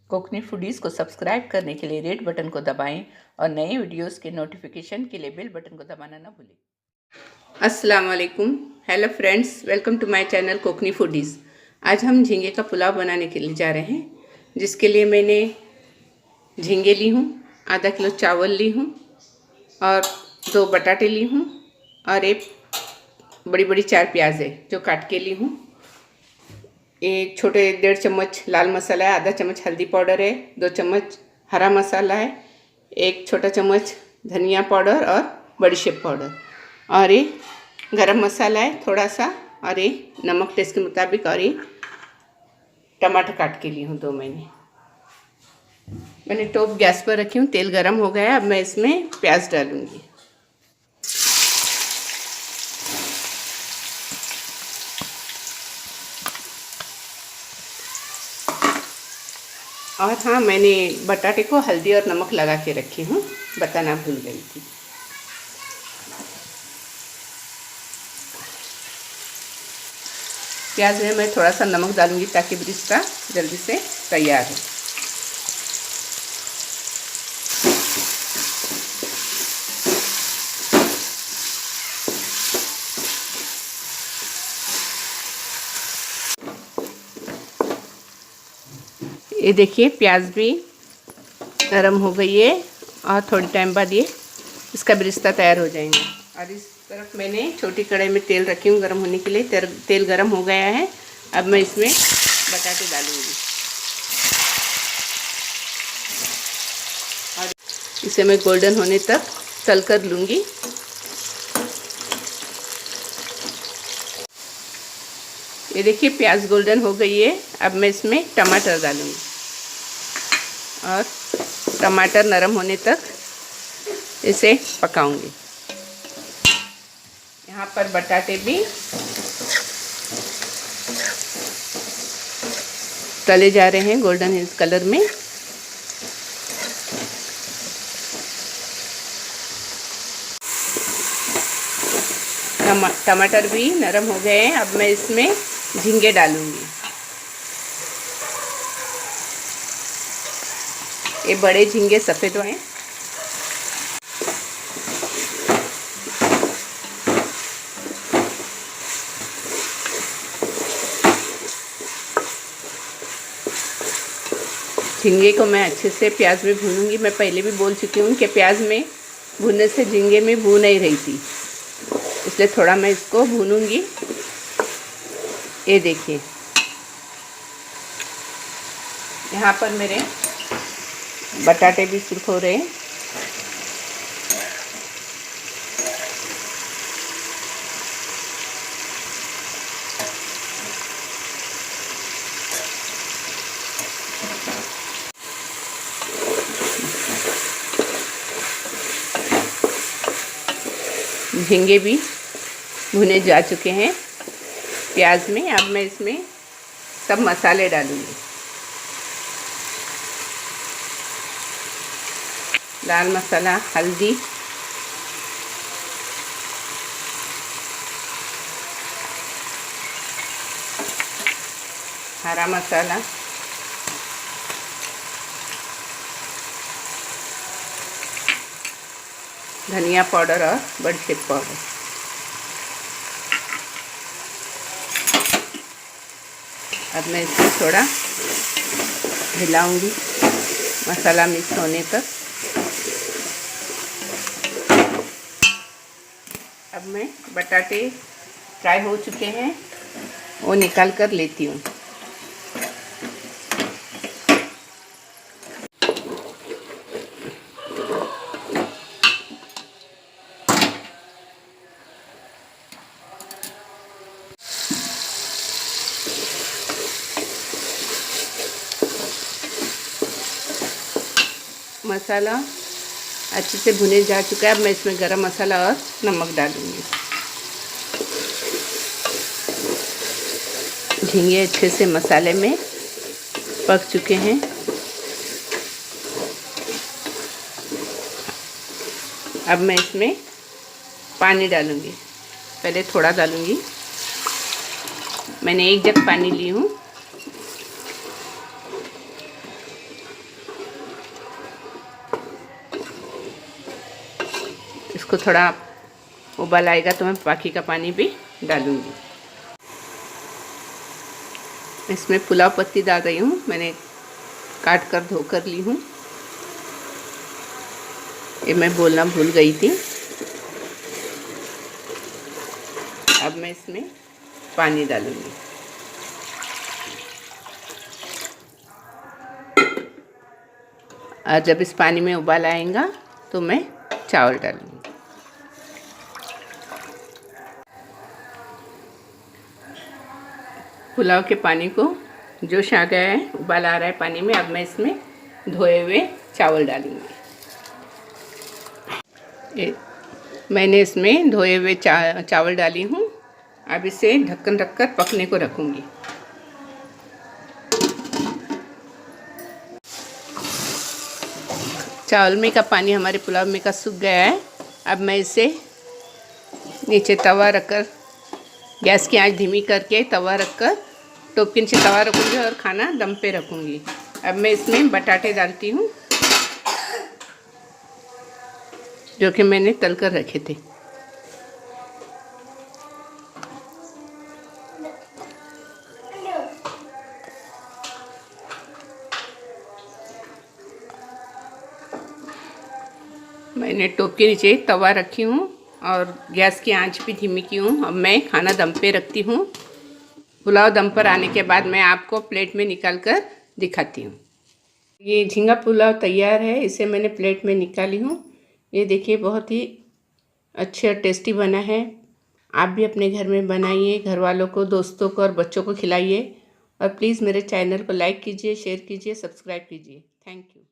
Konkani foodies को subscribe करने के लिए रेड बटन को दबाएं और नए वीडियोस के नोटिफिकेशन के लिए बेल बटन को दबाना ना भूलें। अस्सलाम वालेकुम, hello friends, welcome to my channel Kokni foodies. आज हम झींगे का पुलाव बनाने के लिए जा रहे हैं, जिसके लिए मैंने झींगे ली हूँ, आधा किलो चावल ली हूँ और 2 बटाटे ली हूँ और एक बड़ी बड़ी 4 प्याज है जो काट के ली हूँ। एक छोटे 1.5 चम्मच लाल मसाला है, आधा चम्मच हल्दी पाउडर है, 2 चम्मच हरा मसाला है, 1 छोटा चम्मच धनिया पाउडर और बड़ीशेप पाउडर और ये गरम मसाला है थोड़ा सा और ये नमक टेस्ट के मुताबिक और ये टमाटर काट के ली हूँ 2 मैंने टोप गैस पर रखी हूँ। तेल गरम हो गया है, अब मैं इसमें प्याज डालूँगी। और हाँ, मैंने बटाटे को हल्दी और नमक लगा के रखी हूँ, बताना भूल गई थी। प्याज में मैं थोड़ा सा नमक डालूंगी ताकि ब्रिस्ता जल्दी से तैयार हो। ये देखिए प्याज भी नरम हो गई है और थोड़ी टाइम बाद ये इसका ब्रिस्ता तैयार हो जाएंगे। और इस तरफ मैंने छोटी कढ़ाई में तेल रखी हूँ गर्म होने के लिए। तेल गर्म हो गया है, अब मैं इसमें बटाटे डालूँगी और इसे मैं गोल्डन होने तक तल कर लूँगी। ये देखिए प्याज गोल्डन हो गई है, अब मैं इसमें टमाटर डालूँगी और टमाटर नरम होने तक इसे पकाऊंगी। यहाँ पर बटाटे भी तले जा रहे हैं गोल्डन कलर में। टमाटर भी नरम हो गए हैं, अब मैं इसमें झींगे डालूंगी। ये बड़े झींगे सफ़ेद हैं। झींगे को मैं अच्छे से प्याज में भूनूंगी। मैं पहले भी बोल चुकी हूँ कि प्याज में भूनने से झींगे में भून नहीं रही थी, इसलिए थोड़ा मैं इसको भूनूंगी। ये देखिए यहाँ पर मेरे बटाटे भी सुर्ख हो रहे हैं। झींगे भी भुने जा चुके हैं प्याज में। अब मैं इसमें सब मसाले डालूंगी। लाल मसाला, हल्दी, हरा मसाला, धनिया पाउडर और बड़ीशेप पाउडर। अब मैं इसको थोड़ा हिलाऊंगी मसाला मिक्स होने तक। अब मैं बटाटे फ्राई हो चुके हैं, वो निकाल कर लेती हूँ। मसाला अच्छे से भुने जा चुका है, अब मैं इसमें गरम मसाला और नमक डालूंगी। झींगे अच्छे से मसाले में पक चुके हैं। अब मैं इसमें पानी डालूंगी। पहले थोड़ा डालूंगी, मैंने 1 जग पानी ली हूँ। इसको थोड़ा उबाल आएगा तो मैं बाकी का पानी भी डालूँगी। इसमें पुलाव पत्ती डाल रही हूँ, मैंने काट कर धो कर ली हूँ। ये मैं बोलना भूल गई थी। अब मैं इसमें पानी डालूँगी। और जब इस पानी में उबाल आएगा तो मैं चावल डालूँगी। पुलाव के पानी को जोश आ गया है, उबाल आ रहा है पानी में। अब मैं इसमें धोए हुए चावल डालूँगी। मैंने इसमें धोए हुए चावल डाली हूँ। अब इसे ढक्कन रखकर पकने को रखूँगी। चावल में का पानी हमारे पुलाव में का सूख गया है। अब मैं इसे नीचे तवा रखकर, गैस की आंच धीमी करके तवा रखकर टोप के नीचे तवा रखूँगी और खाना दम पे रखूँगी। अब मैं इसमें बटाटे डालती हूँ जो कि मैंने तल कर रखे थे। मैंने टोप के नीचे तवा रखी हूँ और गैस की आंच भी धीमी की हूँ। अब मैं खाना दम पे रखती हूँ। पुलाव दम पर आने के बाद मैं आपको प्लेट में निकाल कर दिखाती हूँ। ये झींगा पुलाव तैयार है, इसे मैंने प्लेट में निकाली हूँ। ये देखिए बहुत ही अच्छे और टेस्टी बना है। आप भी अपने घर में बनाइए, घर वालों को, दोस्तों को और बच्चों को खिलाइए। और प्लीज़ मेरे चैनल को लाइक कीजिए, शेयर कीजिए, सब्सक्राइब कीजिए। Thank you.